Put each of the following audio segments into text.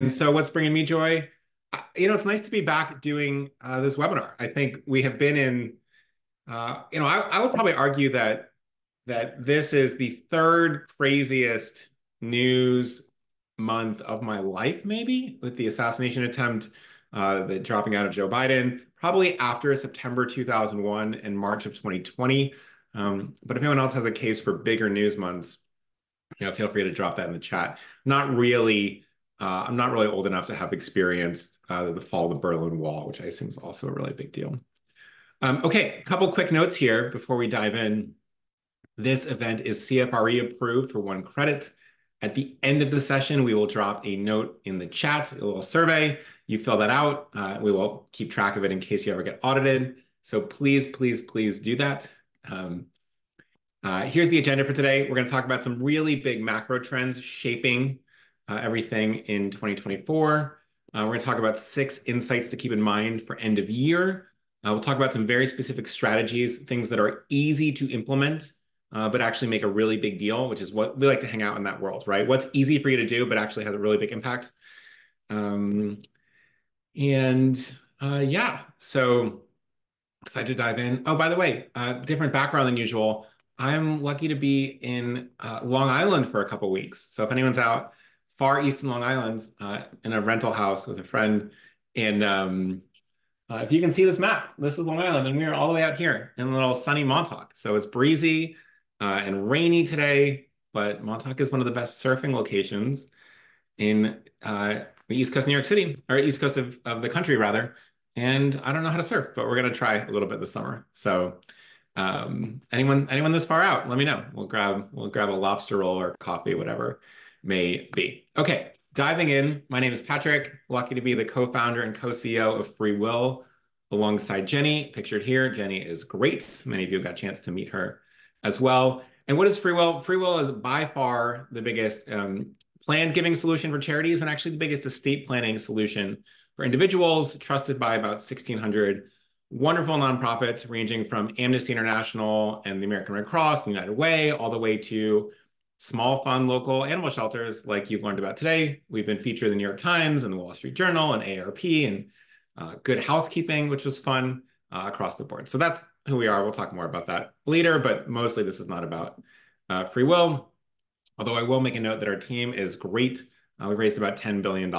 And so what's bringing me joy? It's nice to be back doing this webinar. I think we have been in, I would probably argue that this is the third craziest news month of my life, maybe, with the assassination attempt, the dropping out of Joe Biden, probably after September 2001 and March of 2020. But if anyone else has a case for bigger news months, feel free to drop that in the chat. I'm not really old enough to have experienced the fall of the Berlin Wall, which I assume is also a really big deal. Okay, a couple quick notes here before we dive in. This event is CFRE approved for 1 credit. At the end of the session, we will drop a note in the chat, a little survey. You fill that out. We will keep track of it in case you ever get audited. So please, please, please do that. Here's the agenda for today. We're going to talk about some really big macro trends shaping everything in 2024. We're going to talk about 6 insights to keep in mind for end of year. We'll talk about some very specific strategies, things that are easy to implement, but actually make a really big deal, which is what we like to hang out in that world, right? What's easy for you to do, but actually has a really big impact. Yeah, so excited to dive in. Oh, by the way, different background than usual. I'm lucky to be in Long Island for a couple weeks. So if anyone's out far east in Long Island in a rental house with a friend, and if you can see this map, this is Long Island, and we are all the way out here in a little sunny Montauk. So it's breezy and rainy today, but Montauk is one of the best surfing locations in the East Coast of New York City, or East Coast of the country, rather. And I don't know how to surf, but we're going to try a little bit this summer. So anyone this far out, let me know. We'll grab a lobster roll or coffee, whatever may be. Okay, diving in. My name is Patrick. Lucky to be the co-founder and co-CEO of FreeWill alongside Jenny, pictured here. Jenny is great. Many of you got a chance to meet her as well. And what is FreeWill? FreeWill is by far the biggest planned giving solution for charities, and actually the biggest estate planning solution for individuals, trusted by about 1,600 wonderful nonprofits, ranging from Amnesty International and the American Red Cross and United Way, all the way to small, fun local animal shelters like you've learned about today. We've been featured in the New York Times and the Wall Street Journal and AARP and Good Housekeeping, which was fun across the board. So that's who we are. We'll talk more about that later, but mostly this is not about FreeWill. Although I will make a note that our team is great. We've raised about $10 billion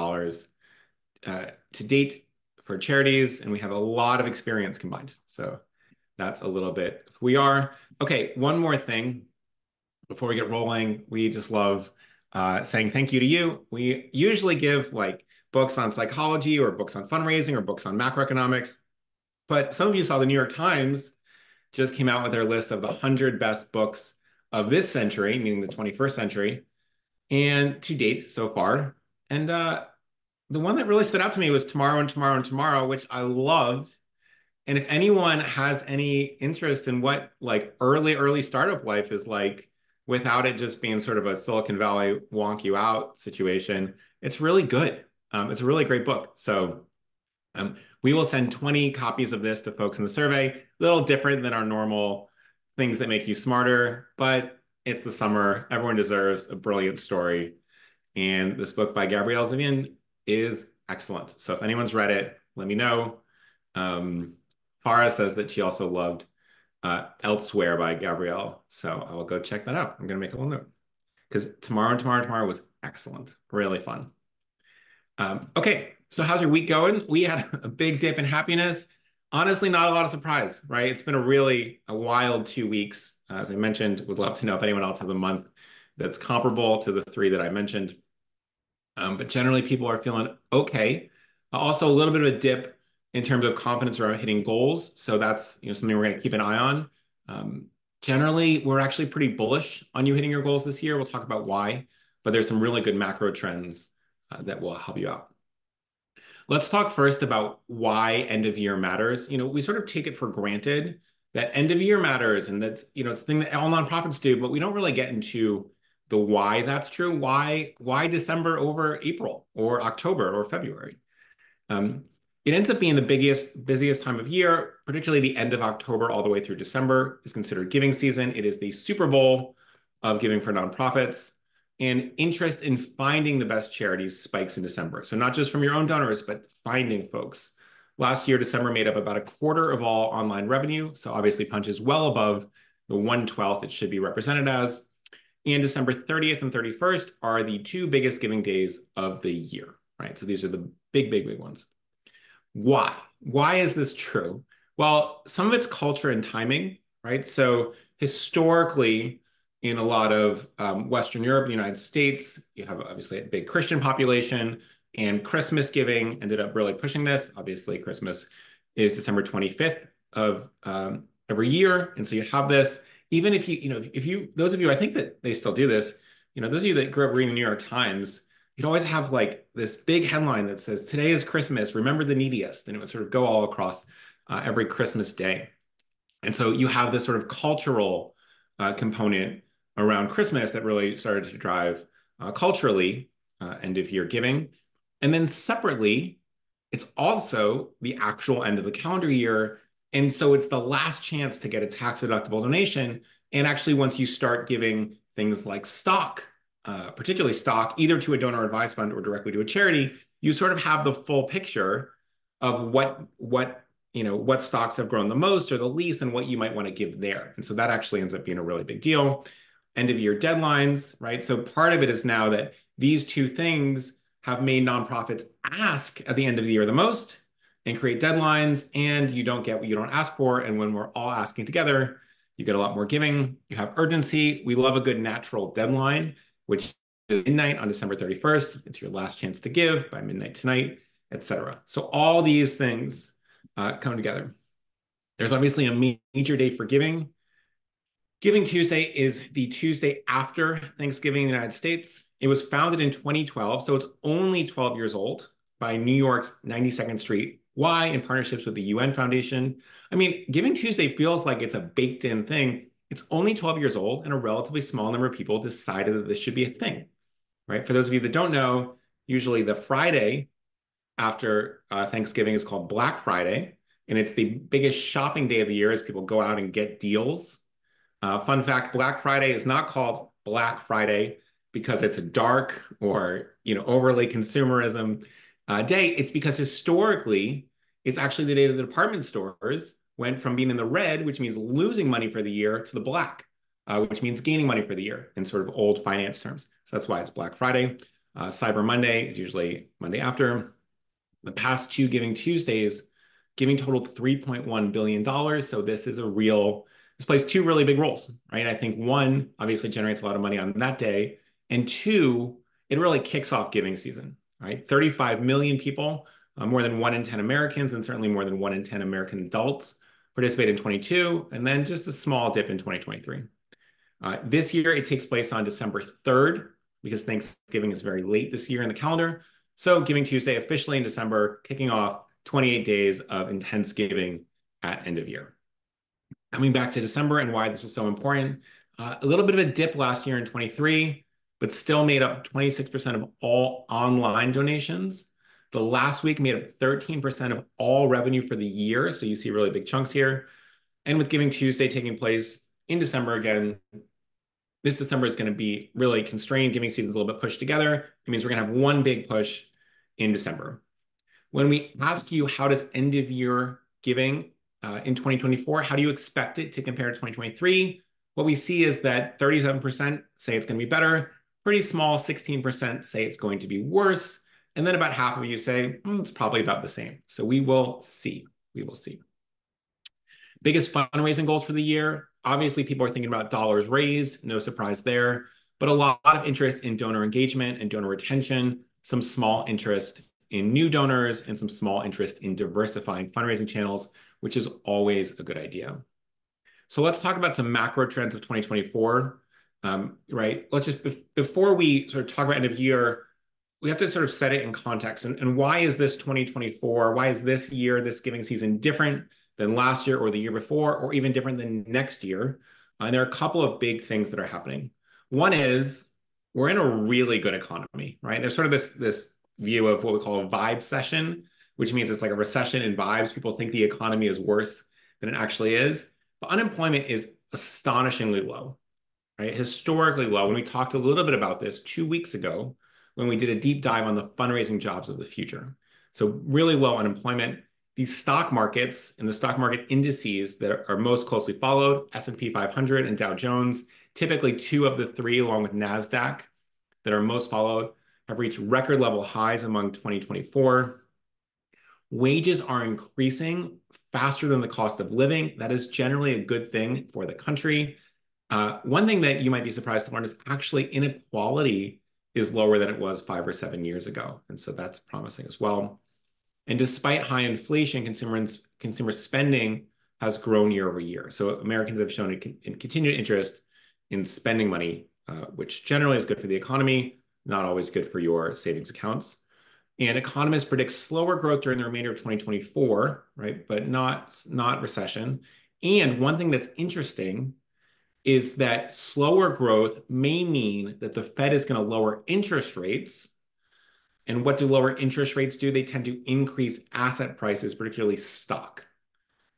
to date for charities, and we have a lot of experience combined. So that's a little bit who we are. Okay, one more thing before we get rolling. We just love saying thank you to you. We usually give like books on psychology or books on fundraising or books on macroeconomics. But some of you saw the New York Times just came out with their list of the 100 best books of this century, meaning the 21st century, and to date so far. And the one that really stood out to me was Tomorrow and Tomorrow and Tomorrow, which I loved. And if anyone has any interest in what like early startup life is like, without it just being sort of a Silicon Valley wonk you out situation, it's really good. It's a really great book. So we will send 20 copies of this to folks in the survey. A little different than our normal things that make you smarter, but it's the summer. Everyone deserves a brilliant story. And this book by Gabrielle Zivian is excellent. So if anyone's read it, let me know. Farah says that she also loved Elsewhere by Gabrielle. So I will go check that out. I'm going to make a little note because Tomorrow and Tomorrow and Tomorrow was excellent. Really fun. Okay, so how's your week going? We had a big dip in happiness. Honestly, not a lot of surprise, right? It's been a wild 2 weeks. As I mentioned, would love to know if anyone else has a month that's comparable to the 3 that I mentioned. But generally, people are feeling okay. Also, a little bit of a dip in terms of confidence around hitting goals. So that's something we're going to keep an eye on. Generally, we're actually pretty bullish on you hitting your goals this year. We'll talk about why, but there's some really good macro trends that will help you out. Let's talk first about why end of year matters. We sort of take it for granted that end of year matters, and that's it's a thing that all nonprofits do, but we don't really get into the why that's true. Why December over April or October or February? It ends up being the busiest time of year, particularly the end of October all the way through December is considered giving season. It is the Super Bowl of giving for nonprofits. and interest in finding the best charities spikes in December. So not just from your own donors, but finding folks. Last year, December made up about a quarter of all online revenue. So obviously punches well above the 1/12 it should be represented as. And December 30th and 31st are the two biggest giving days of the year, right? So these are the big, big, big ones. Why? Why is this true? Well, some of it's culture and timing, right? So historically, in a lot of Western Europe, the United States, you have obviously a big Christian population, and Christmas giving ended up really pushing this. Obviously, Christmas is December 25th of every year, and so you have this. Even if those of you, I think that they still do this. Those of you that grew up reading the New York Times, you'd always have like this big headline that says, "Today is Christmas, remember the neediest." And it would sort of go all across every Christmas day. And so you have this sort of cultural component around Christmas that really started to drive culturally end of year giving. And then separately, it's also the actual end of the calendar year. And so it's the last chance to get a tax deductible donation. And actually, once you start giving things like stock, particularly stock, either to a donor advised fund or directly to a charity, you sort of have the full picture of what stocks have grown the most or the least and what you might want to give there. And so that actually ends up being a really big deal. End of year deadlines, right? So part of it is now that these two things have made nonprofits ask at the end of the year the most and create deadlines, and you don't get what you don't ask for. And when we're all asking together, you get a lot more giving. You have urgency. We love a good natural deadline, which is midnight on December 31st. It's your last chance to give by midnight tonight, etc. So all these things come together. There's obviously a major day for giving. Giving Tuesday is the Tuesday after Thanksgiving in the United States. It was founded in 2012, so it's only 12 years old by New York's 92nd Street Y in partnerships with the UN Foundation. I mean, Giving Tuesday feels like it's a baked-in thing. It's only 12 years old, and a relatively small number of people decided that this should be a thing, right? For those of you that don't know, usually the Friday after Thanksgiving is called Black Friday, and it's the biggest shopping day of the year as people go out and get deals. Fun fact, Black Friday is not called Black Friday because it's a dark or overly consumerism day. It's because historically, it's actually the day that the department stores went from being in the red, which means losing money for the year, to the black, which means gaining money for the year in sort of old finance terms. So that's why it's Black Friday. Cyber Monday is usually Monday after. The past two Giving Tuesdays, giving totaled $3.1 billion. So this plays two really big roles, right? I think one, obviously generates a lot of money on that day. And two, it really kicks off giving season, right? 35 million people, more than 1 in 10 Americans, and certainly more than 1 in 10 American adults participated in 22, and then just a small dip in 2023. This year, it takes place on December 3rd, because Thanksgiving is very late this year in the calendar. So Giving Tuesday officially in December, kicking off 28 days of intense giving at end of year. Coming back to December and why this is so important, a little bit of a dip last year in 23, but still made up 26% of all online donations. The last week made up 13% of all revenue for the year. So you see really big chunks here. And with Giving Tuesday taking place in December again, this December is going to be really constrained. Giving season is a little bit pushed together. It means we're going to have one big push in December. When we ask you how does end of year giving in 2024, how do you expect it to compare to 2023? What we see is that 37% say it's going to be better, pretty small 16% say it's going to be worse, and then about half of you say it's probably about the same. So we will see. We will see. Biggest fundraising goals for the year. Obviously, people are thinking about dollars raised, no surprise there, but a lot of interest in donor engagement and donor retention, some small interest in new donors, and some small interest in diversifying fundraising channels, which is always a good idea. So let's talk about some macro trends of 2024, right? Let's just, before we sort of talk about end of year, we have to sort of set it in context. And why is this 2024? Why is this year, this giving season different than last year or the year before, or even different than next year? And there are a couple of big things that are happening. One is we're in a really good economy, right? There's sort of this view of what we call a vibe session, which means it's like a recession in vibes. People think the economy is worse than it actually is. But unemployment is astonishingly low, right? Historically low. When we talked a little bit about this 2 weeks ago, when we did a deep dive on the fundraising jobs of the future. So really low unemployment. These stock markets and the stock market indices that are most closely followed, S&P 500 and Dow Jones, typically two of the three, along with NASDAQ, that are most followed, have reached record level highs among 2024. Wages are increasing faster than the cost of living. That is generally a good thing for the country. One thing that you might be surprised to learn is actually inequality is lower than it was 5 or 7 years ago. And so that's promising as well. And despite high inflation, consumer spending has grown year over year. So Americans have shown a continued interest in spending money, which generally is good for the economy, not always good for your savings accounts. And economists predict slower growth during the remainder of 2024, right? But not recession. And one thing that's interesting is that slower growth may mean that the Fed is going to lower interest rates. And what do lower interest rates do? They tend to increase asset prices, particularly stock,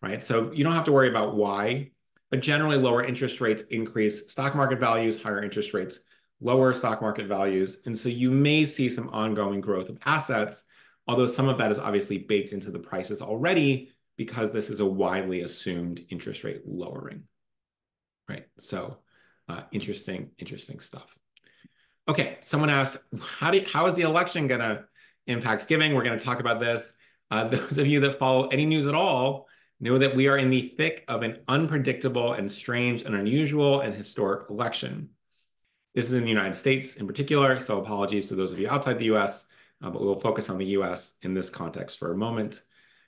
right? So you don't have to worry about why, but generally lower interest rates increase stock market values, higher interest rates lower stock market values. And so you may see some ongoing growth of assets, although some of that is obviously baked into the prices already because this is a widely assumed interest rate lowering, right? So interesting stuff. Okay, someone asked, how is the election going to impact giving? We're going to talk about this. Those of you that follow any news at all know that we are in the thick of an unpredictable and strange and unusual and historic election. This is in the United States in particular, so apologies to those of you outside the US, but we will focus on the US in this context for a moment.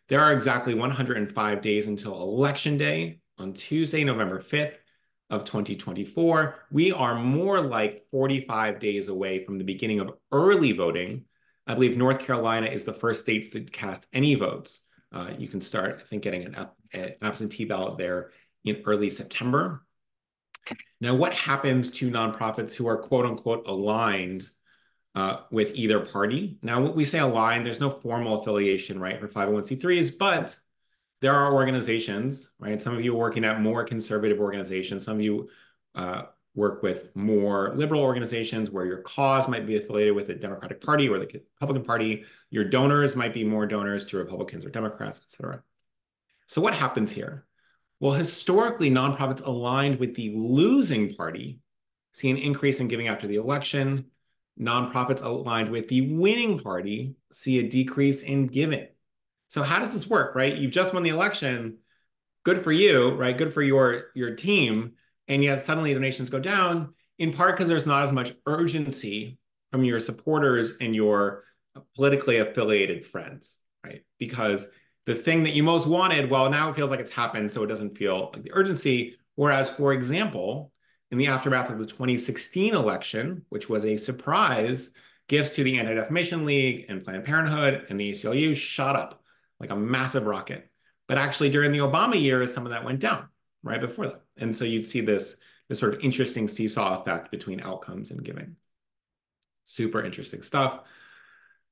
There are exactly 105 days until Election Day on Tuesday, November 5th of 2024. We are more like 45 days away from the beginning of early voting. I believe North Carolina is the first state to cast any votes. You can start, I think, getting an absentee ballot there in early September. Now, what happens to nonprofits who are quote unquote aligned with either party? Now, when we say aligned, there's no formal affiliation, right, for 501c3s, but there are organizations, right? Some of you are working at more conservative organizations. Some of you work with more liberal organizations where your cause might be affiliated with the Democratic Party or the Republican Party. Your donors might be more donors to Republicans or Democrats, et cetera. So what happens here? Well, historically, nonprofits aligned with the losing party see an increase in giving after the election. Nonprofits aligned with the winning party see a decrease in giving. So how does this work, right? You've just won the election. Good for you, right? Good for your team. And yet suddenly donations go down, in part because there's not as much urgency from your supporters and your politically affiliated friends, right? Because the thing that you most wanted, well, now it feels like it's happened, so it doesn't feel like the urgency. Whereas, for example, in the aftermath of the 2016 election, which was a surprise, gifts to the Anti-Defamation League and Planned Parenthood and the ACLU shot up like a massive rocket. But actually, during the Obama years, some of that went down right before that. And so you'd see this sort of interesting seesaw effect between outcomes and giving. Super interesting stuff.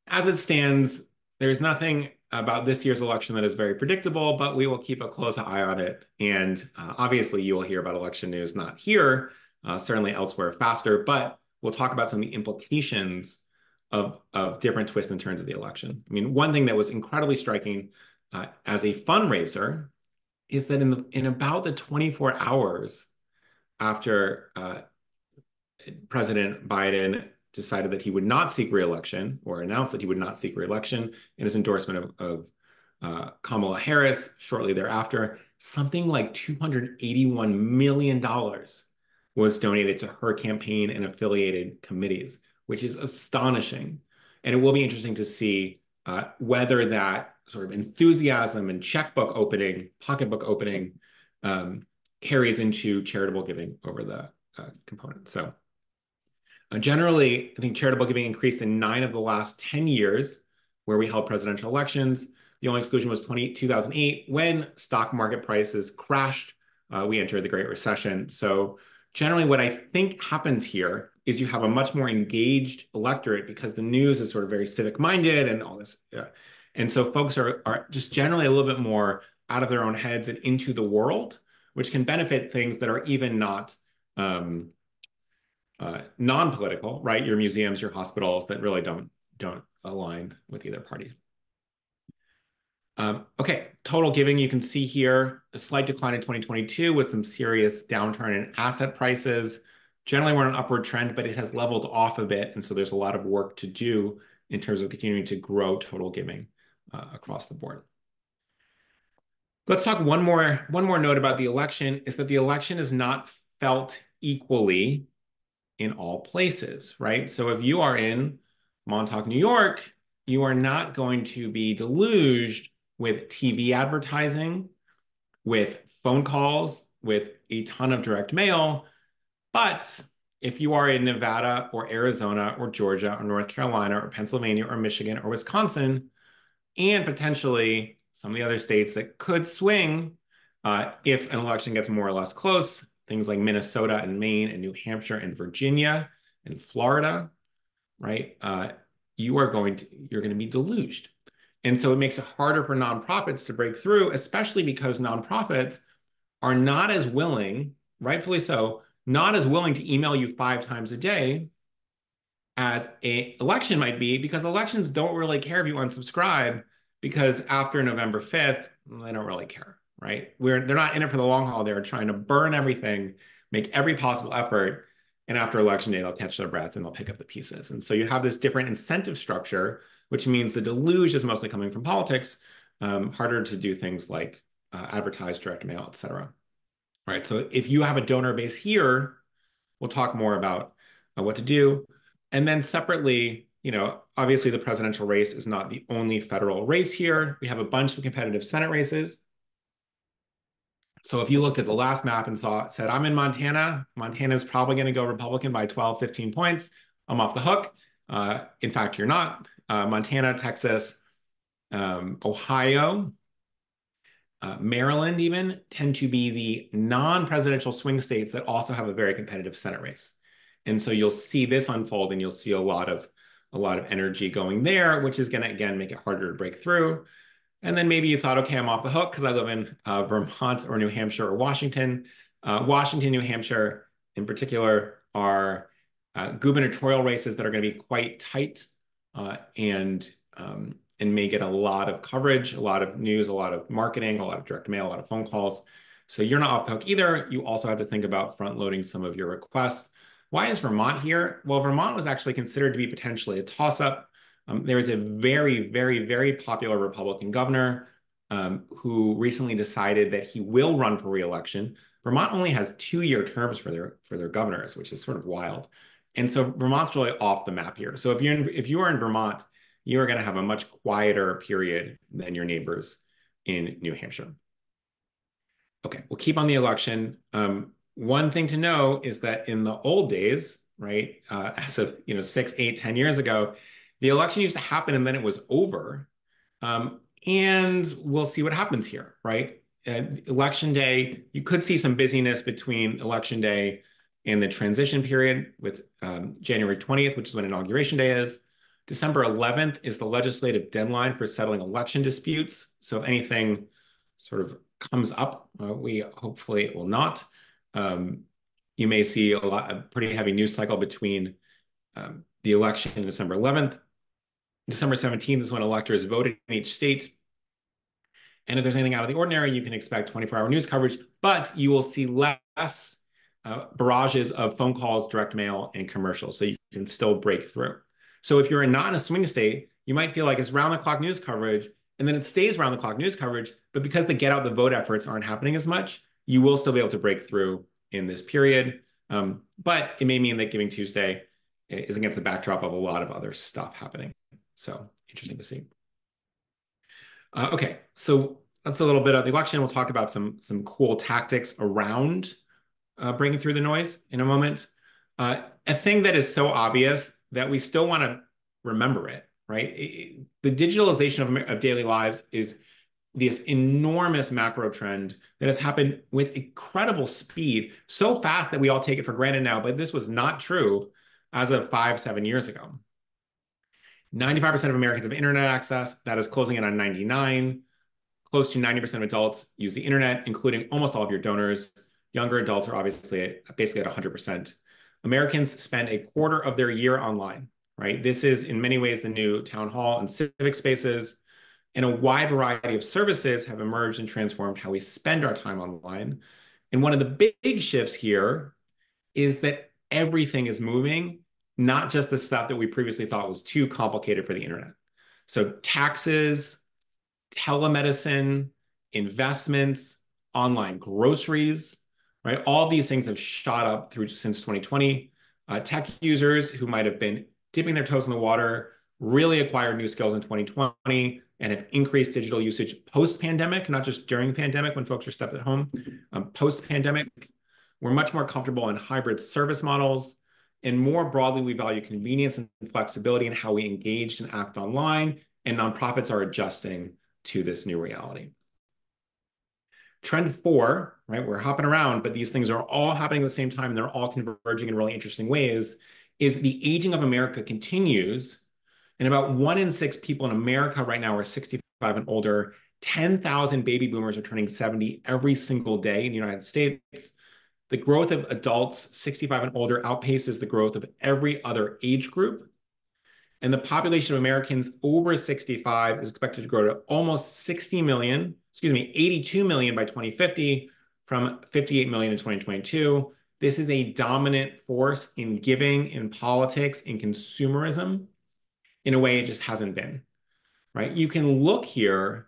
As it stands, there's nothing about this year's election that is very predictable, but we will keep a close eye on it. And obviously, you will hear about election news, not here, certainly elsewhere faster, but we'll talk about some of the implications of different twists and turns of the election. I mean, one thing that was incredibly striking as a fundraiser is that in about the 24 hours after President Biden decided that he would not seek re-election or announced that he would not seek re-election in his endorsement of Kamala Harris shortly thereafter, something like $281 million was donated to her campaign and affiliated committees, which is astonishing. And it will be interesting to see whether that sort of enthusiasm and checkbook opening, pocketbook opening, carries into charitable giving over the component. So generally, I think charitable giving increased in 9 of the last 10 years where we held presidential elections. The only exclusion was 2008 when stock market prices crashed. We entered the Great Recession. So generally what I think happens here is you have a much more engaged electorate because the news is sort of very civic minded and all this. And so folks are just generally a little bit more out of their own heads and into the world, which can benefit things that are even not non-political, right? Your museums, your hospitals that really don't align with either party. Okay, total giving, you can see here a slight decline in 2022 with some serious downturn in asset prices. Generally, we're on an upward trend, but it has leveled off a bit. And so there's a lot of work to do in terms of continuing to grow total giving across the board. Let's talk one more note about the election is that the election is not felt equally in all places, right? So if you are in Montauk, New York, you are not going to be deluged with TV advertising, with phone calls, with a ton of direct mail. But if you are in Nevada or Arizona or Georgia or North Carolina or Pennsylvania or Michigan or Wisconsin, and potentially some of the other states that could swing if an election gets more or less close, things like Minnesota and Maine and New Hampshire and Virginia and Florida, right? You're going to be deluged. And so it makes it harder for nonprofits to break through, especially because nonprofits are not as willing, rightfully so, not as willing to email you 5 times a day as an election might be, because elections don't really care if you unsubscribe, because after November 5th, they don't really care, right? They're not in it for the long haul. They're trying to burn everything, make every possible effort. And after election day, they'll catch their breath and they'll pick up the pieces. And so you have this different incentive structure, which means the deluge is mostly coming from politics, harder to do things like advertise, direct mail, et cetera. All right, so if you have a donor base here, we'll talk more about what to do. And then separately, obviously the presidential race is not the only federal race here. We have a bunch of competitive Senate races. So if you looked at the last map and said, I'm in Montana, Montana's probably going to go Republican by 12, 15 points. I'm off the hook. In fact, you're not. Montana, Texas, Ohio, Maryland even tend to be the non-presidential swing states that also have a very competitive Senate race. And so you'll see this unfold and you'll see a lot of energy going there, which is going to, again, make it harder to break through. And then maybe you thought, okay, I'm off the hook because I live in Vermont or New Hampshire or Washington. Washington, New Hampshire in particular are gubernatorial races that are going to be quite tight and may get a lot of coverage, a lot of news, a lot of marketing, a lot of direct mail, a lot of phone calls. So you're not off the hook either. You also have to think about front loading some of your requests. Why is Vermont here? Well, Vermont was actually considered to be potentially a toss-up. There is a very, very, very popular Republican governor who recently decided that he will run for re-election. Vermont only has 2-year terms for their governors, which is sort of wild. And so Vermont's really off the map here. So if you are in Vermont, you are going to have a much quieter period than your neighbors in New Hampshire. Okay, we'll keep on the election. One thing to know is that in the old days, right, as of 6, 8, 10 years ago, the election used to happen and then it was over. And we'll see what happens here, right? Election day, you could see some busyness between election day and the transition period with January 20th, which is when inauguration day is. December 11th is the legislative deadline for settling election disputes. So if anything sort of comes up, hopefully it will not. You may see a pretty heavy news cycle between the election and December 11th. December 17th is when electors vote in each state. And if there's anything out of the ordinary, you can expect 24-hour news coverage, but you will see less barrages of phone calls, direct mail, and commercials, so you can still break through. So if you're not in a swing state, you might feel like it's round-the-clock news coverage, and then it stays round-the-clock news coverage, but because the get out the vote efforts aren't happening as much, you will still be able to break through in this period. But it may mean that Giving Tuesday is against the backdrop of a lot of other stuff happening. So interesting to see. Okay, so that's a little bit of the election. We'll talk about some cool tactics around breaking through the noise in a moment. A thing that is so obvious that we still want to remember it, right? The digitalization of daily lives is this enormous macro trend that has happened with incredible speed, so fast that we all take it for granted now, but this was not true as of 5, 7 years ago. 95% of Americans have internet access. That is closing in on 99. Close to 90% of adults use the internet, including almost all of your donors. Younger adults are obviously basically at 100%. Americans spend a quarter of their year online, right? This is in many ways the new town hall and civic spaces, and a wide variety of services have emerged and transformed how we spend our time online. And one of the big shifts here is that everything is moving, not just the stuff that we previously thought was too complicated for the internet. So taxes, telemedicine, investments, online groceries, right? All these things have shot up through since 2020. Tech users who might have been dipping their toes in the water really acquired new skills in 2020 and have increased digital usage post-pandemic, not just during pandemic when folks are stuck at home. Post-pandemic, we're much more comfortable in hybrid service models. And more broadly, we value convenience and flexibility in how we engage and act online, and nonprofits are adjusting to this new reality. Trend 4, right? We're hopping around, but these things are all happening at the same time, and they're all converging in really interesting ways, is the aging of America continues, and about 1 in 6 people in America right now are 65 and older. 10,000 baby boomers are turning 70 every single day in the United States. The growth of adults 65 and older outpaces the growth of every other age group. And the population of Americans over 65 is expected to grow to almost 82 million by 2050 from 58 million in 2022. This is a dominant force in giving, in politics, in consumerism, in a way it just hasn't been, right? You can look here,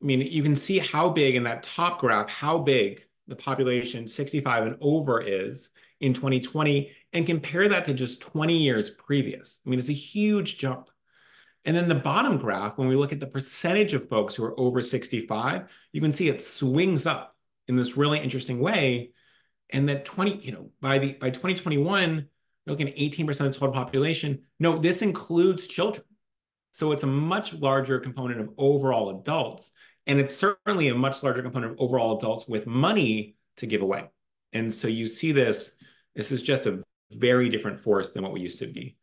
I mean, you can see how big in that top graph, how big the population 65 and over is in 2020, and compare that to just 20 years previous. I mean, it's a huge jump. And then the bottom graph, when we look at the percentage of folks who are over 65, you can see it swings up in this really interesting way. And that by 2021, you're looking at 18% of the total population. No, this includes children. So it's a much larger component of overall adults. And it's certainly a much larger component of overall adults with money to give away. And so you see this is just a very different force than what we used to be.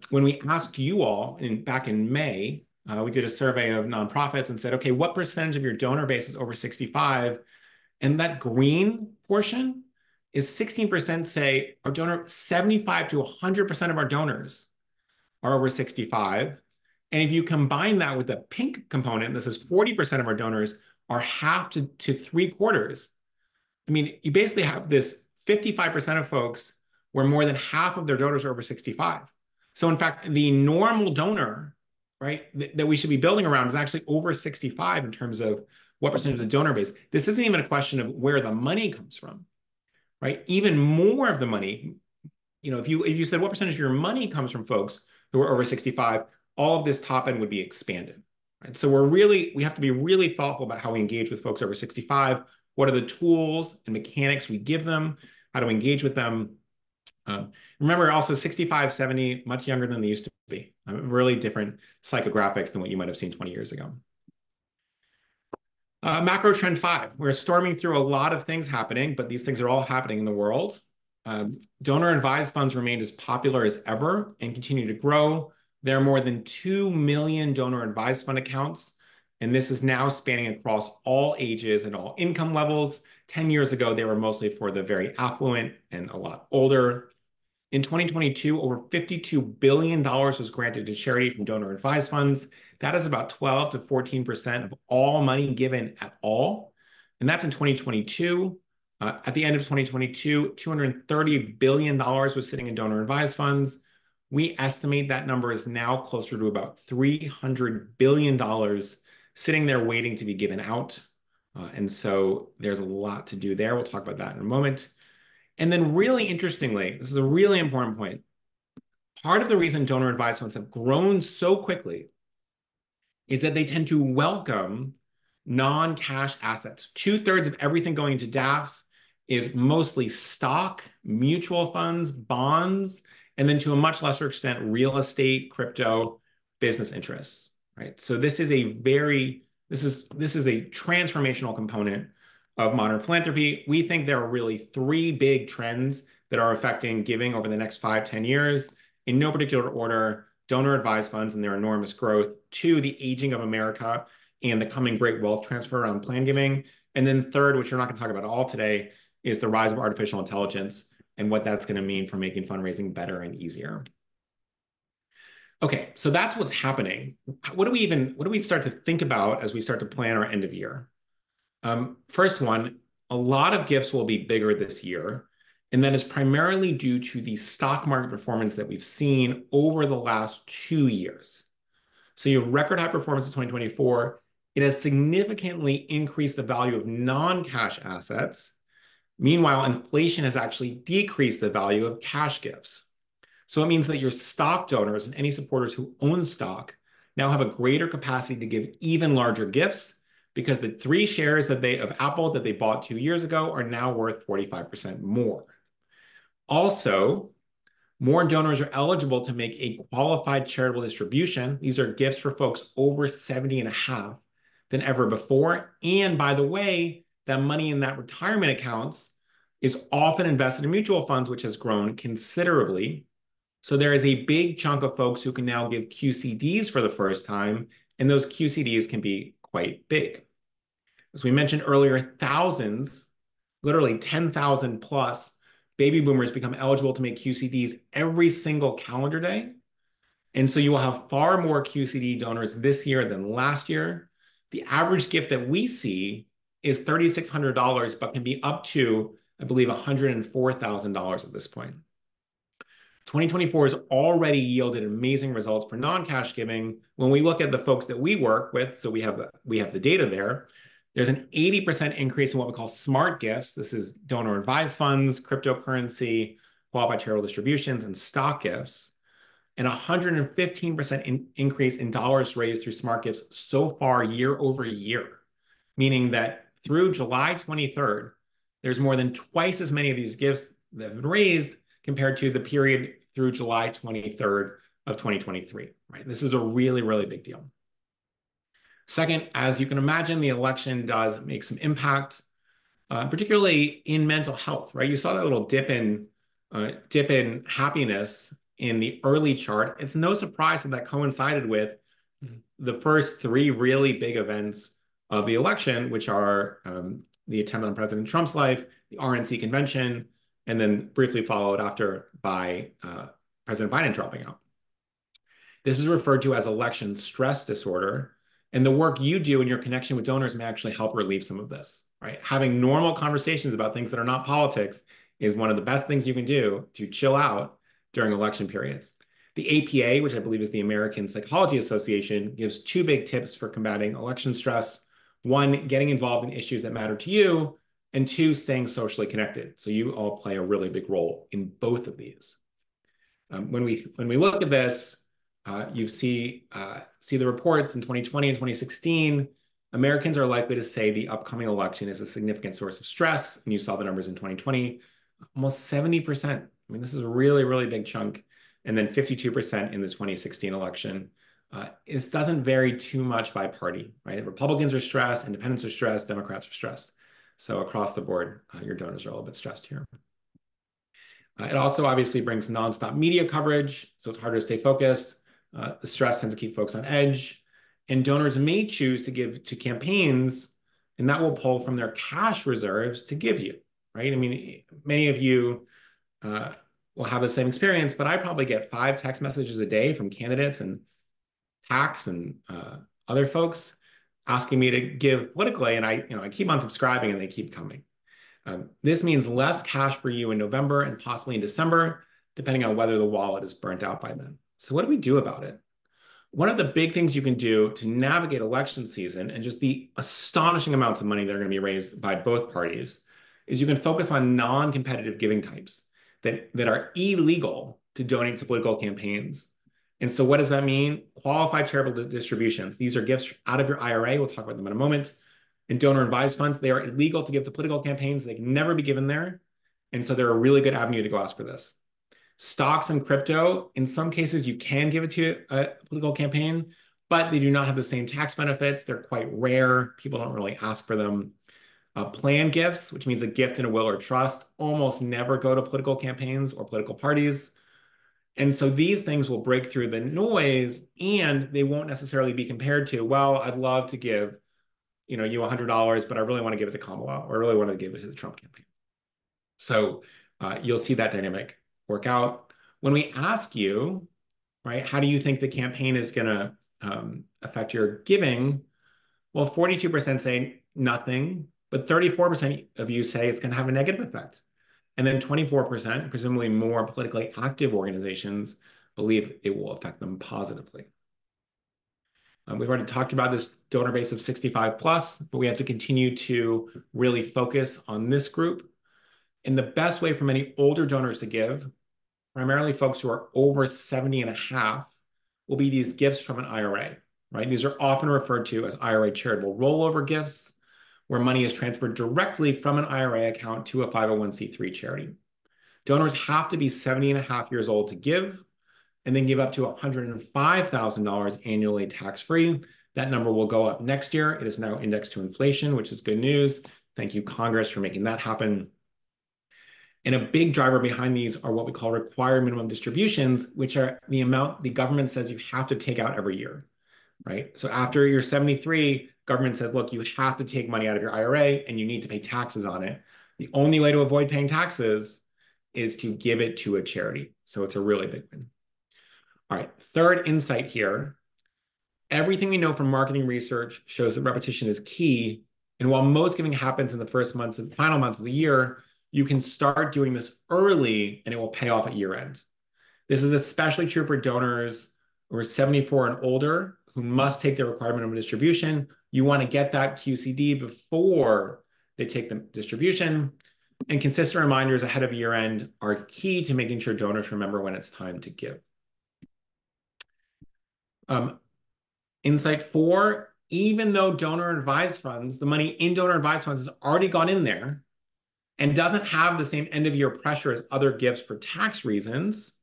When we asked you all back in May, we did a survey of nonprofits and said, okay, what percentage of your donor base is over 65? And that green portion is 16% say our donor, 75 to 100% of our donors are over 65. And if you combine that with the pink component, this is 40% of our donors are half to 3/4. I mean, you basically have this 55% of folks where more than half of their donors are over 65. So in fact, the normal donor, right, that we should be building around is actually over 65 in terms of what percentage of the donor base. This isn't even a question of where the money comes from, right? Even more of the money, if you said what percentage of your money comes from folks who are over 65, all of this top end would be expanded, right? So we have to be really thoughtful about how we engage with folks over 65. What are the tools and mechanics we give them? How to engage with them? Remember, also 65, 70, much younger than they used to be. Really different psychographics than what you might have seen 20 years ago. Macro trend 5. We're storming through a lot of things happening, but these things are all happening in the world. Donor advised funds remain as popular as ever and continue to grow. There are more than 2 million donor advised fund accounts, and this is now spanning across all ages and all income levels. 10 years ago, they were mostly for the very affluent and a lot older. In 2022, over $52 billion was granted to charity from donor advised funds. That is about 12 to 14% of all money given at all. And that's in 2022. At the end of 2022, $230 billion was sitting in donor advised funds. We estimate that number is now closer to about $300 billion sitting there waiting to be given out. And so there's a lot to do there. We'll talk about that in a moment. And then really interestingly, this is a really important point. Part of the reason donor advised funds have grown so quickly is that they tend to welcome non-cash assets. 2/3 of everything going into DAFs is mostly stock, mutual funds, bonds, and then to a much lesser extent, real estate, crypto, business interests, right? So this is a transformational component of modern philanthropy. We think there are really 3 big trends that are affecting giving over the next 5-10 years. In no particular order, donor advised funds and their enormous growth. 2, the aging of America and the coming great wealth transfer around plan giving. And then 3rd, which we're not going to talk about all today, is the rise of artificial intelligence. and what that's going to mean for making fundraising better and easier. Okay, so that's what's happening. What do we start to think about as we start to plan our end of year? First one, a lot of gifts will be bigger this year, and that is primarily due to the stock market performance that we've seen over the last 2 years. So you have record high performance in 2024. It has significantly increased the value of non-cash assets. Meanwhile, inflation has actually decreased the value of cash gifts. So it means that your stock donors and any supporters who own stock now have a greater capacity to give even larger gifts because the 3 shares of Apple that they bought 2 years ago are now worth 45% more. Also, more donors are eligible to make a qualified charitable distribution. These are gifts for folks over 70 and a half than ever before. And by the way, that money in that retirement accounts is often invested in mutual funds, which has grown considerably. So there is a big chunk of folks who can now give QCDs for the first time, and those QCDs can be quite big. As we mentioned earlier, thousands, literally 10,000 plus baby boomers become eligible to make QCDs every single calendar day. And so you will have far more QCD donors this year than last year. The average gift that we see is $3,600, but can be up to, I believe, $104,000 at this point. 2024 has already yielded amazing results for non-cash giving. When we look at the folks that we work with, so we have the data there, there's an 80% increase in what we call smart gifts. This is donor advised funds, cryptocurrency, qualified charitable distributions, and stock gifts, and 115% increase in dollars raised through smart gifts so far year over year, meaning that through July 23rd, there's more than twice as many of these gifts that have been raised compared to the period through July 23rd of 2023, right? This is a really, really big deal. Second, as you can imagine, the election does make some impact, particularly in mental health, right? You saw that little dip in happiness in the early chart. It's no surprise that that coincided with the first 3 really big events of the election, which are the attempt on President Trump's life, the RNC convention, and then briefly followed after by President Biden dropping out. This is referred to as election stress disorder. And the work you do in your connection with donors may actually help relieve some of this, right? Having normal conversations about things that are not politics is one of the best things you can do to chill out during election periods. The APA, which I believe is the American Psychology Association, gives 2 big tips for combating election stress. 1, getting involved in issues that matter to you, and 2, staying socially connected. So you all play a really big role in both of these. When we look at this, you see the reports in 2020 and 2016. Americans are likely to say the upcoming election is a significant source of stress. And you saw the numbers in 2020, almost 70%. I mean, this is a really, really big chunk. And then 52% in the 2016 election. This doesn't vary too much by party, right? Republicans are stressed, independents are stressed, Democrats are stressed. So across the board, your donors are a little bit stressed here. It also obviously brings nonstop media coverage, so it's harder to stay focused. The stress tends to keep folks on edge. And donors may choose to give to campaigns, and that will pull from their cash reserves to give you, right? I mean, many of you will have the same experience, but I probably get 5 text messages a day from candidates and PACs and other folks asking me to give politically, and I keep on subscribing and they keep coming. This means less cash for you in November and possibly in December, depending on whether the wallet is burnt out by then. So what do we do about it? One of the big things you can do to navigate election season and just the astonishing amounts of money that are going to be raised by both parties is you can focus on non-competitive giving types that are illegal to donate to political campaigns. And so what does that mean? Qualified charitable distributions. These are gifts out of your IRA. We'll talk about them in a moment. And donor advised funds, they are illegal to give to political campaigns. They can never be given there. And so they're a really good avenue to go ask for this. Stocks and crypto, in some cases, you can give it to a political campaign, but they do not have the same tax benefits. They're quite rare. People don't really ask for them. Plan gifts, which means a gift in a will or trust, almost never go to political campaigns or political parties. And so these things will break through the noise, and they won't necessarily be compared to, well, I'd love to give you $100, but I really want to give it to Kamala, or I really want to give it to the Trump campaign. So you'll see that dynamic work out. When we ask you, right, how do you think the campaign is going to affect your giving? Well, 42% say nothing, but 34% of you say it's going to have a negative effect. And then 24%, presumably more politically active organizations, believe it will affect them positively. We've already talked about this donor base of 65 plus, but we have to continue to really focus on this group. And the best way for many older donors to give, primarily folks who are over 70 and a half, will be these gifts from an IRA, right? These are often referred to as IRA charitable rollover gifts, where money is transferred directly from an IRA account to a 501c3 charity. Donors have to be 70 and a half years old to give, and then give up to $105,000 annually tax-free. That number will go up next year. It is now indexed to inflation, which is good news. Thank you, Congress, for making that happen. And a big driver behind these are what we call required minimum distributions, which are the amount the government says you have to take out every year, right? So after you're 73, government says, look, you have to take money out of your IRA and you need to pay taxes on it. The only way to avoid paying taxes is to give it to a charity. So it's a really big win. All right, third insight here. Everything we know from marketing research shows that repetition is key. And while most giving happens in the first months and final months of the year, you can start doing this early and it will pay off at year end. This is especially true for donors who are 74 and older who must take their required minimum distribution. You want to get that QCD before they take the distribution. And consistent reminders ahead of year end are key to making sure donors remember when it's time to give. Insight 4, even though donor advised funds, the money in donor advised funds has already gone in there and doesn't have the same end of year pressure as other gifts for tax reasons,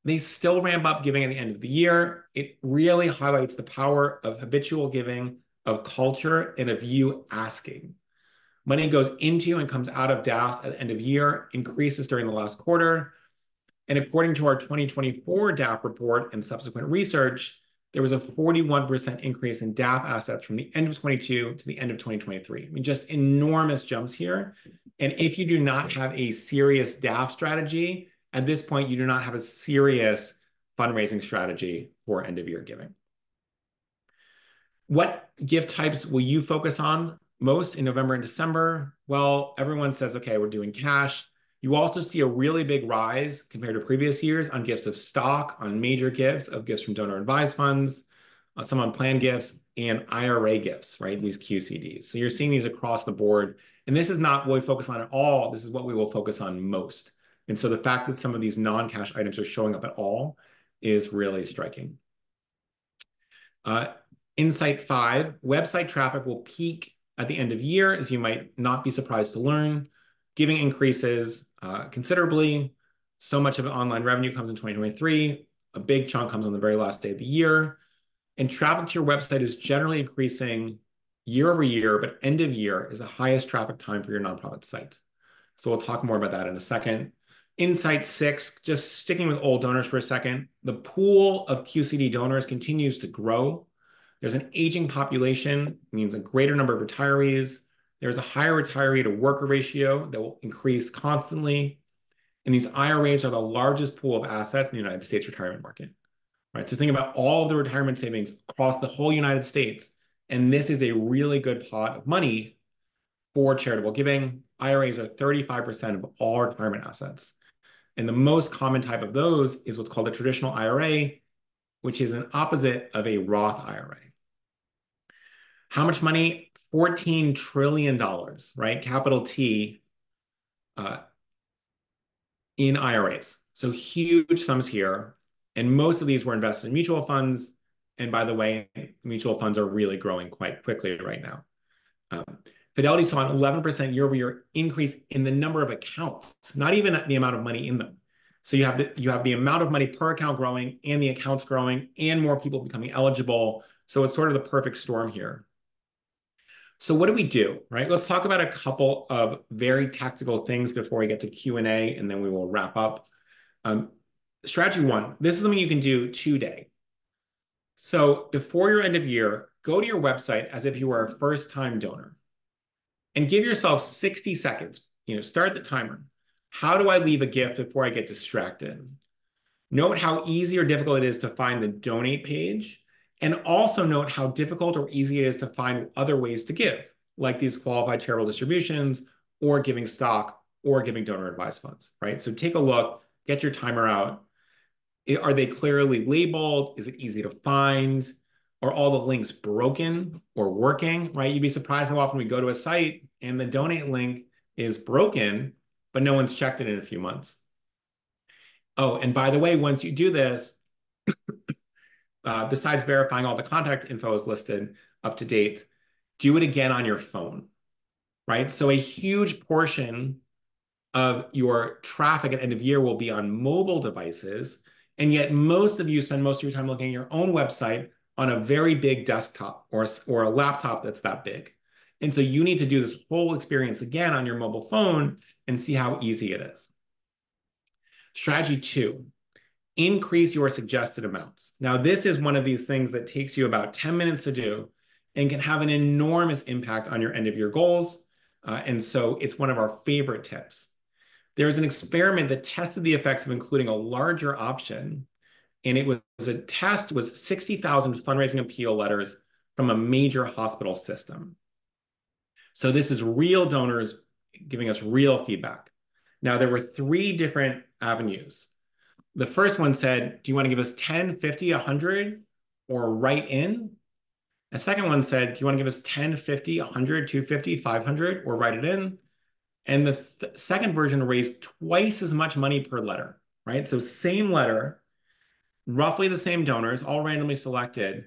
they still ramp up giving at the end of the year. It really highlights the power of habitual giving, of culture, and of you asking. Money goes into and comes out of DAFs at the end of year, increases during the last quarter. And according to our 2024 DAF report and subsequent research, there was a 41% increase in DAF assets from the end of 22 to the end of 2023. I mean, just enormous jumps here. And if you do not have a serious DAF strategy, at this point, you do not have a serious fundraising strategy for end of year giving. What gift types will you focus on most in November and December? Well, everyone says, okay, we're doing cash. You also see a really big rise compared to previous years on gifts of stock, on major gifts, of gifts from donor advised funds, some on planned gifts, and IRA gifts, right? These QCDs. So you're seeing these across the board. And this is not what we focus on at all. This is what we will focus on most. And so the fact that some of these non-cash items are showing up at all is really striking. Insight 5, website traffic will peak at the end of year, as you might not be surprised to learn. Giving increases considerably. So much of online revenue comes in 2023. A big chunk comes on the very last day of the year. And traffic to your website is generally increasing year over year, but end of year is the highest traffic time for your nonprofit site. So we'll talk more about that in a second. Insight 6, just sticking with old donors for a second, the pool of QCD donors continues to grow. There's an aging population, means a greater number of retirees. There's a higher retiree to worker ratio that will increase constantly. And these IRAs are the largest pool of assets in the United States retirement market, right? So think about all of the retirement savings across the whole United States. And this is a really good pot of money for charitable giving. IRAs are 35% of all retirement assets. And the most common type of those is what's called a traditional IRA, which is an opposite of a Roth IRA. How much money? $14 trillion, right? Capital T, in IRAs. So huge sums here. And most of these were invested in mutual funds. And by the way, mutual funds are really growing quite quickly right now. Fidelity saw an 11% year over year increase in the number of accounts, not even the amount of money in them. So you have the amount of money per account growing and the accounts growing and more people becoming eligible. So it's sort of the perfect storm here. So what do we do, right? Let's talk about a couple of very tactical things before we get to Q&A, and then we will wrap up. Strategy 1, this is something you can do today. So before your end of year, go to your website as if you were a first-time donor and give yourself 60 seconds, start the timer, How do I leave a gift before I get distracted? Note how easy or difficult it is to find the donate page, and also note how difficult or easy it is to find other ways to give, like these qualified charitable distributions, or giving stock, or giving donor advised funds, right? So take a look, get your timer out. Are they clearly labeled? Is it easy to find? Are all the links broken or working, right? You'd be surprised how often we go to a site and the donate link is broken, but no one's checked it in a few months. Oh, and by the way, once you do this, besides verifying all the contact info is listed up to date, do it again on your phone, right? So a huge portion of your traffic at end of year will be on mobile devices. And yet most of you spend most of your time looking at your own website on a very big desktop or a laptop that's that big. And so you need to do this whole experience again on your mobile phone and see how easy it is. Strategy 2, increase your suggested amounts. Now, this is one of these things that takes you about 10 minutes to do and can have an enormous impact on your end of year goals. And so it's one of our favorite tips. There was an experiment that tested the effects of including a larger option, and it was a test was 60,000 fundraising appeal letters from a major hospital system. So this is real donors giving us real feedback. Now, there were 3 different avenues. The first one said, do you want to give us 10, 50, 100, or write in? The second one said, do you want to give us 10, 50, 100, 250, 500, or write it in? And the second version raised twice as much money per letter, right? So same letter, roughly the same donors, all randomly selected,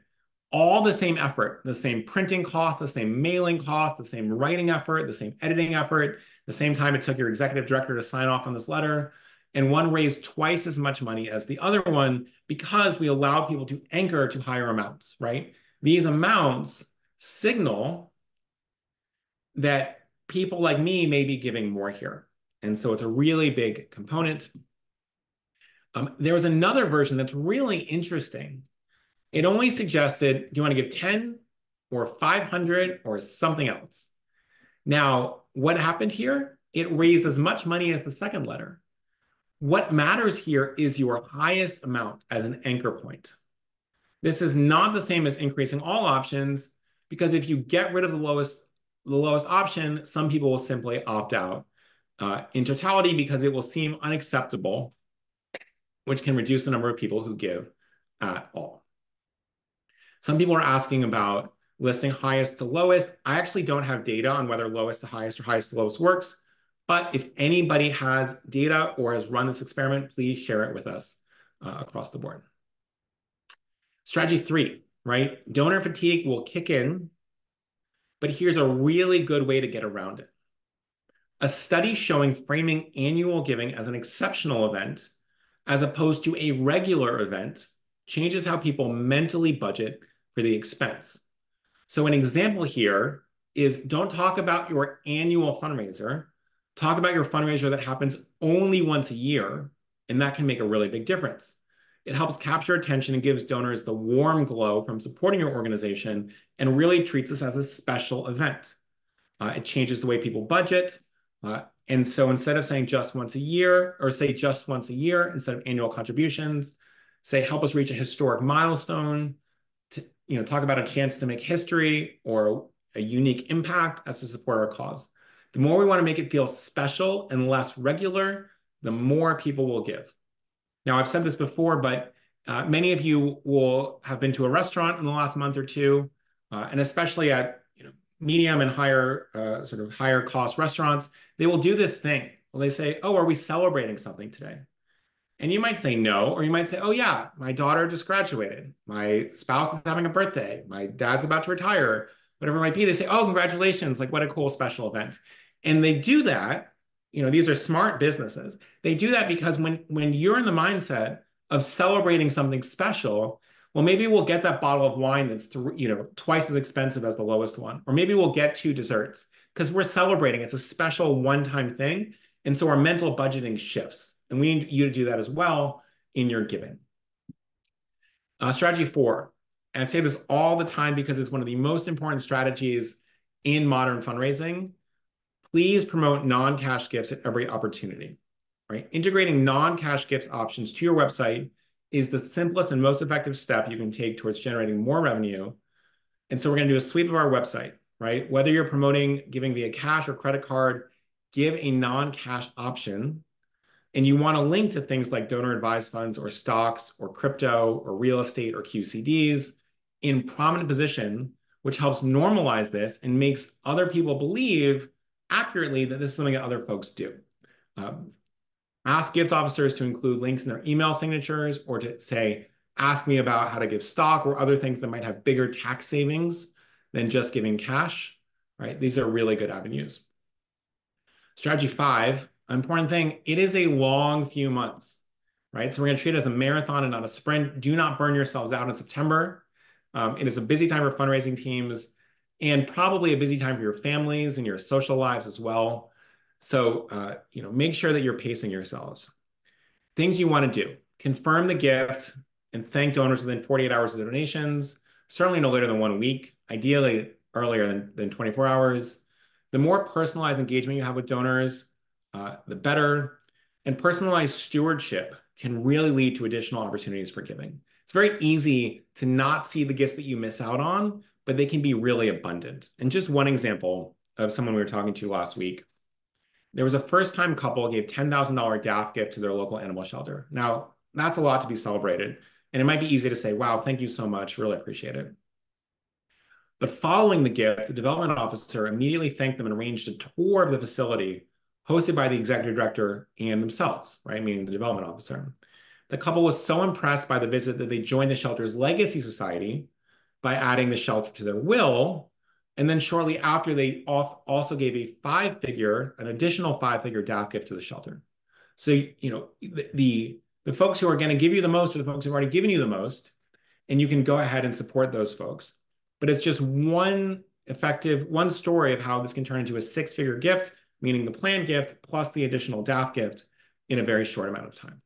all the same effort, the same printing cost, the same mailing cost, the same writing effort, the same editing effort, the same time it took your executive director to sign off on this letter. And one raised twice as much money as the other one because we allow people to anchor to higher amounts, right? These amounts signal that people like me may be giving more here. And so it's a really big component. There was another version that's really interesting. It only suggested, do you want to give 10 or 500 or something else? Now, what happened here? It raised as much money as the second letter. What matters here is your highest amount as an anchor point. This is not the same as increasing all options, because if you get rid of the lowest option, some people will simply opt out in totality because it will seem unacceptable, which can reduce the number of people who give at all. Some people are asking about listing highest to lowest. I actually don't have data on whether lowest to highest or highest to lowest works, but if anybody has data or has run this experiment, please share it with us across the board. Strategy 3, right? Donor fatigue will kick in, but here's a really good way to get around it. A study showing framing annual giving as an exceptional event as opposed to a regular event changes how people mentally budget for the expense. So an example here is, don't talk about your annual fundraiser. Talk about your fundraiser that happens only once a year, and that can make a really big difference. It helps capture attention and gives donors the warm glow from supporting your organization and really treats this as a special event. It changes the way people budget. And so instead of saying just once a year, or say just once a year instead of annual contributions, say help us reach a historic milestone, to talk about a chance to make history or a unique impact as to support our cause. The more we want to make it feel special and less regular, the more people will give. Now, I've said this before, but many of you will have been to a restaurant in the last month or two, and especially at medium and higher sort of higher cost restaurants, they will do this thing. Well, they say, oh, are we celebrating something today? And you might say no, or you might say, oh yeah, my daughter just graduated. My spouse is having a birthday. My dad's about to retire, whatever it might be. They say, oh, congratulations, like what a cool special event. And they do that, these are smart businesses. They do that because when you're in the mindset of celebrating something special, well, maybe we'll get that bottle of wine that's twice as expensive as the lowest one. Or maybe we'll get 2 desserts because we're celebrating. It's a special one-time thing. And so our mental budgeting shifts. And we need you to do that as well in your giving. Strategy 4, and I say this all the time because it's one of the most important strategies in modern fundraising. Please promote non-cash gifts at every opportunity. right? Integrating non-cash gifts options to your website is the simplest and most effective step you can take towards generating more revenue. And so we're going to do a sweep of our website, right? Whether you're promoting giving via cash or credit card, give a non-cash option. And you want to link to things like donor advised funds or stocks or crypto or real estate or QCDs in prominent position, which helps normalize this and makes other people believe accurately that this is something that other folks do. Um, Ask gift officers to include links in their email signatures or to say, ask me about how to give stock or other things that might have bigger tax savings than just giving cash, right? These are really good avenues. Strategy 5, important thing, it is a long few months, right? So we're going to treat it as a marathon and not a sprint. Do not burn yourselves out in September. It is a busy time for fundraising teams and probably a busy time for your families and your social lives as well. So, make sure that you're pacing yourselves. Things you want to do: confirm the gift and thank donors within 48 hours of the donations, certainly no later than 1 week, ideally earlier than 24 hours. The more personalized engagement you have with donors, the better. And personalized stewardship can really lead to additional opportunities for giving. It's very easy to not see the gifts that you miss out on, but they can be really abundant. And just one example of someone we were talking to last week, there was a first-time couple gave $10,000 DAF gift to their local animal shelter. Now, that's a lot to be celebrated. And it might be easy to say, wow, thank you so much. Really appreciate it. But following the gift, the development officer immediately thanked them and arranged a tour of the facility hosted by the executive director and themselves, right? Meaning the development officer. The couple was so impressed by the visit that they joined the shelter's legacy society by adding the shelter to their will. And then shortly after, they also gave an additional five-figure DAF gift to the shelter. So, the folks who are going to give you the most are the folks who have already given you the most, and you can go ahead and support those folks. But it's just one story of how this can turn into a six-figure gift, meaning the planned gift plus the additional DAF gift in a very short amount of time.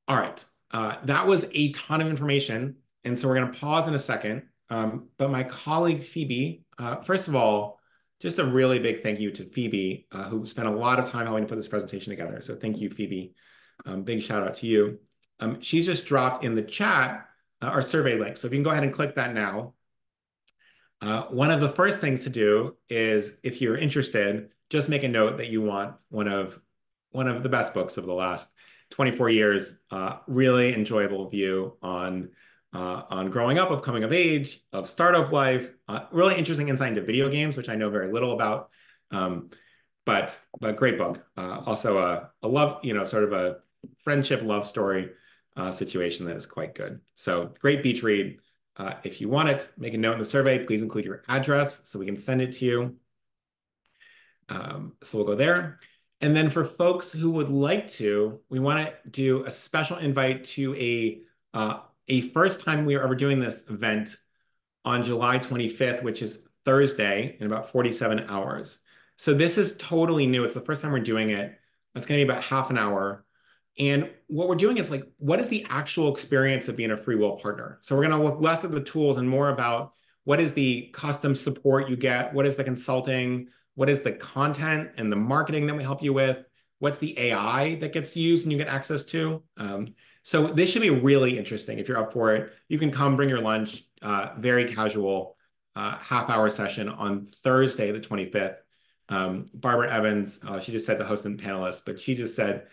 All right, that was a ton of information. And so we're going to pause in a second. But my colleague Phoebe, first of all, just a really big thank you to Phoebe, who spent a lot of time helping to put this presentation together. So thank you, Phoebe. Big shout out to you. She's just dropped in the chat our survey link. So if you can go ahead and click that now. One of the first things to do is, if you're interested, just make a note that you want one of the best books of the last 24 years. Really enjoyable view on growing up, of coming of age, of startup life. Really interesting insight into video games, which I know very little about. But great book. Also a love, sort of a friendship love story situation that is quite good. So great beach read. If you want it, make a note in the survey. Please include your address so we can send it to you. So we'll go there. And then for folks who would like to, we want to do a special invite to a first time we are ever doing this event on July 25th, which is Thursday, in about 47 hours. So this is totally new. It's the first time we're doing it. It's going to be about half an hour. And what we're doing is, like, what is the actual experience of being a FreeWill partner? So we're going to look less at the tools and more about what is the custom support you get, what is the consulting, what is the content and the marketing that we help you with, what's the AI that gets used and you get access to. So this should be really interesting. If you're up for it, you can come, bring your lunch, very casual half-hour session on Thursday, the 25th. Barbara Evans, she just said the host and panelist, but she just said,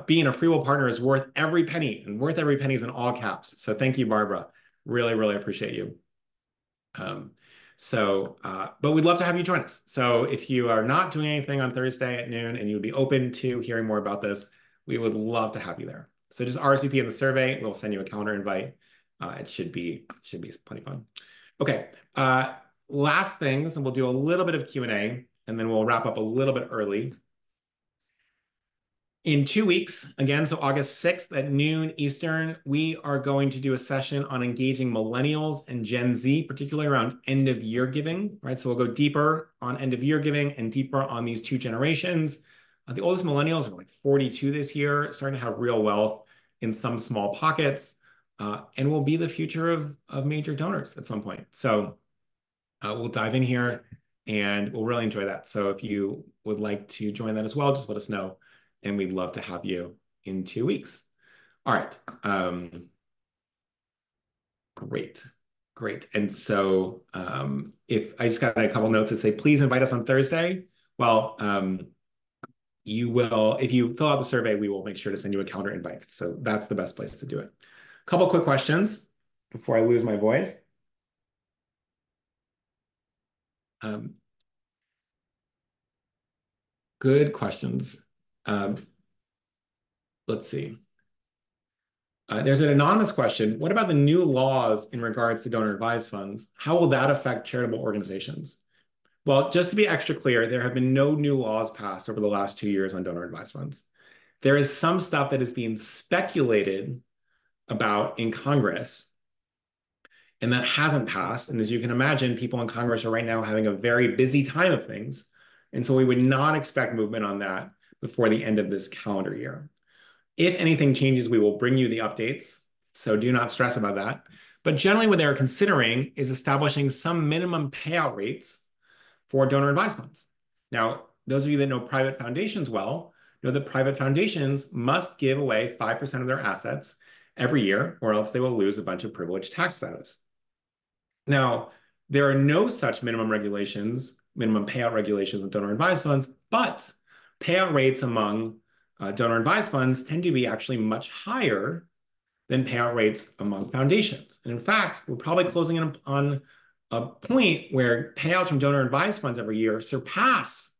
being a FreeWill partner is worth every penny, and worth every penny is in all caps. So thank you, Barbara. Really, really appreciate you. But we'd love to have you join us. So if you are not doing anything on Thursday at noon and you would be open to hearing more about this, we would love to have you there. So just RSVP in the survey. We'll send you a calendar invite. It should be plenty fun. Okay. Last things, and we'll do a little bit of Q&A, and then we'll wrap up a little bit early. In 2 weeks, again, so August 6th at noon Eastern, we are going to do a session on engaging millennials and Gen Z, particularly around end-of-year giving, right? So we'll go deeper on end-of-year giving and deeper on these two generations. The oldest millennials are like 42 this year, starting to have real wealth in some small pockets, and will be the future of major donors at some point. So we'll dive in here, and we'll really enjoy that. So if you would like to join that as well, just let us know. and we'd love to have you in 2 weeks. All right. Great. Great. And so if I just got a couple notes that say, please invite us on Thursday. Well, you will, if you fill out the survey, we will make sure to send you a calendar invite. So that's the best place to do it. A couple quick questions before I lose my voice. Good questions. Let's see. There's an anonymous question. What about the new laws in regards to donor advised funds? How will that affect charitable organizations? Well, just to be extra clear, there have been no new laws passed over the last 2 years on donor advised funds. There is some stuff that is being speculated about in Congress, and that hasn't passed. And as you can imagine, people in Congress are right now having a very busy time of things. And so we would not expect movement on that before the end of this calendar year. If anything changes, we will bring you the updates. So do not stress about that. But generally, what they're considering is establishing some minimum payout rates for donor advised funds. Now, those of you that know private foundations well know that private foundations must give away 5% of their assets every year, or else they will lose a bunch of privileged tax status. Now, there are no such minimum regulations, minimum payout regulations with donor advised funds, but payout rates among donor advised funds tend to be actually much higher than payout rates among foundations. And in fact, we're probably closing in on a point where payouts from donor advised funds every year surpass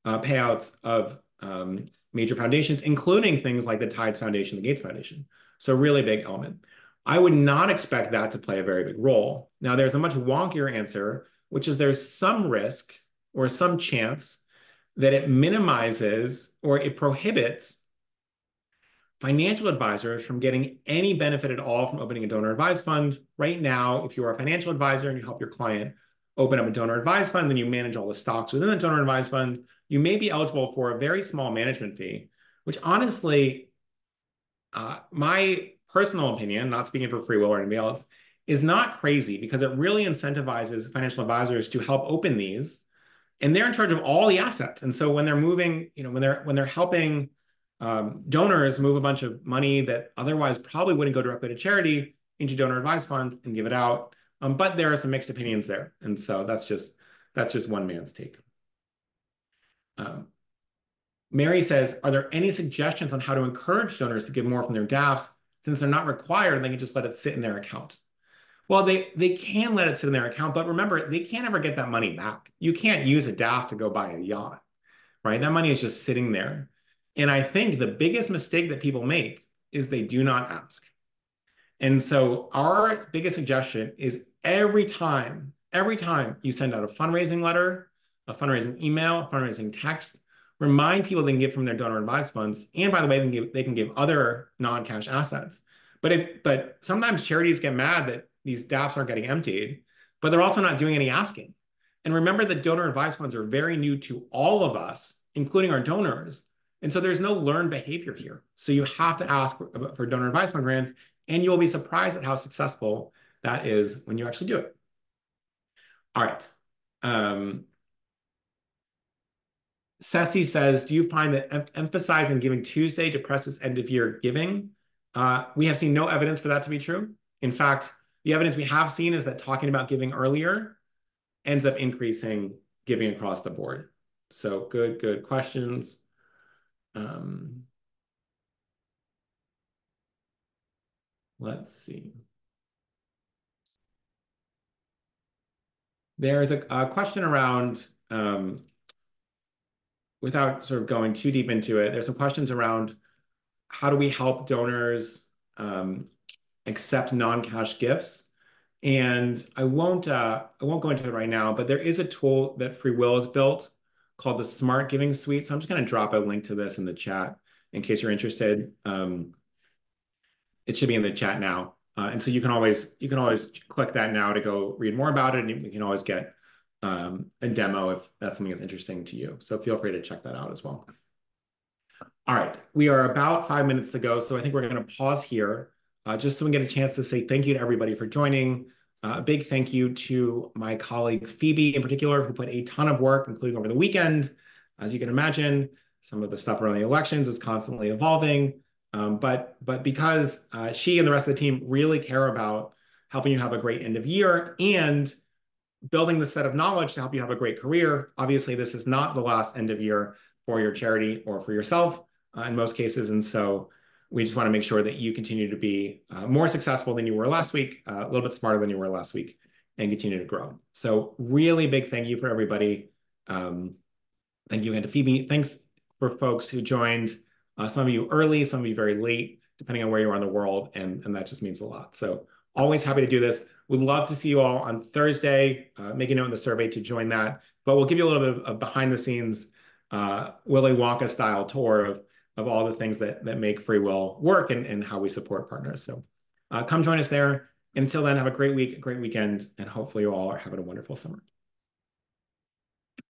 payouts of major foundations, including things like the Tides Foundation, the Gates Foundation. So really big element. I would not expect that to play a very big role. Now, there's a much wonkier answer, which is there's some risk or some chance that it minimizes or it prohibits financial advisors from getting any benefit at all from opening a donor advised fund. Right now, if you are a financial advisor and you help your client open up a donor advised fund, then you manage all the stocks within the donor advised fund, you may be eligible for a very small management fee, which honestly, my personal opinion, not speaking for FreeWill or anybody else, is not crazy because it really incentivizes financial advisors to help open these, and they're in charge of all the assets. And so when they're moving, when they're helping donors move a bunch of money that otherwise probably wouldn't go directly to charity into donor advised funds and give it out. But there are some mixed opinions there. And so that's just one man's take. Mary says, are there any suggestions on how to encourage donors to give more from their DAFs since they're not required and they can just let it sit in their account? Well, they can let it sit in their account, but remember, they can't ever get that money back. You can't use a DAF to go buy a yacht, right? That money is just sitting there. And I think the biggest mistake that people make is they do not ask. And so our biggest suggestion is every time you send out a fundraising letter, a fundraising email, a fundraising text, remind people they can give from their donor advised funds. And by the way, they can give other non-cash assets. But sometimes charities get mad that these DAFs aren't getting emptied, but they're also not doing any asking. And remember that donor advised funds are very new to all of us, including our donors. And so there's no learned behavior here. So you have to ask for donor advised fund grants, and you'll be surprised at how successful that is when you actually do it. All right. Ceci says, do you find that emphasizing Giving Tuesday depresses end-of-year giving? We have seen no evidence for that to be true. In fact, the evidence we have seen is that talking about giving earlier ends up increasing giving across the board. So good questions. Let's see. There's a question around, without sort of going too deep into it, there's some questions around how do we help donors accept non-cash gifts? And I won't go into it right now, but there is a tool that FreeWill has built called the Smart Giving Suite. So I'm just going to drop a link to this in the chat in case you're interested. It should be in the chat now. And so you can always click that now to go read more about it, and you can always get a demo if that's something that's interesting to you. So feel free to check that out as well. All right, we are about 5 minutes to go, so I think we're going to pause here just so we get a chance to say thank you to everybody for joining. A big thank you to my colleague Phoebe in particular, who put a ton of work, including over the weekend, as you can imagine. Some of the stuff around the elections is constantly evolving. But because she and the rest of the team really care about helping you have a great end of year and building the set of knowledge to help you have a great career. Obviously, this is not the last end of year for your charity or for yourself in most cases. And so we just want to make sure that you continue to be more successful than you were last week, a little bit smarter than you were last week, and continue to grow. So really big thank you for everybody. Thank you again to Phoebe. Thanks for folks who joined, some of you early, some of you very late, depending on where you are in the world, and that just means a lot. So always happy to do this. We'd love to see you all on Thursday. Make a note in the survey to join that. But we'll give you a little bit of behind the scenes Willy Wonka style tour of all the things that make FreeWill work and how we support partners. So come join us there. Until then, have a great week, a great weekend, and hopefully you all are having a wonderful summer.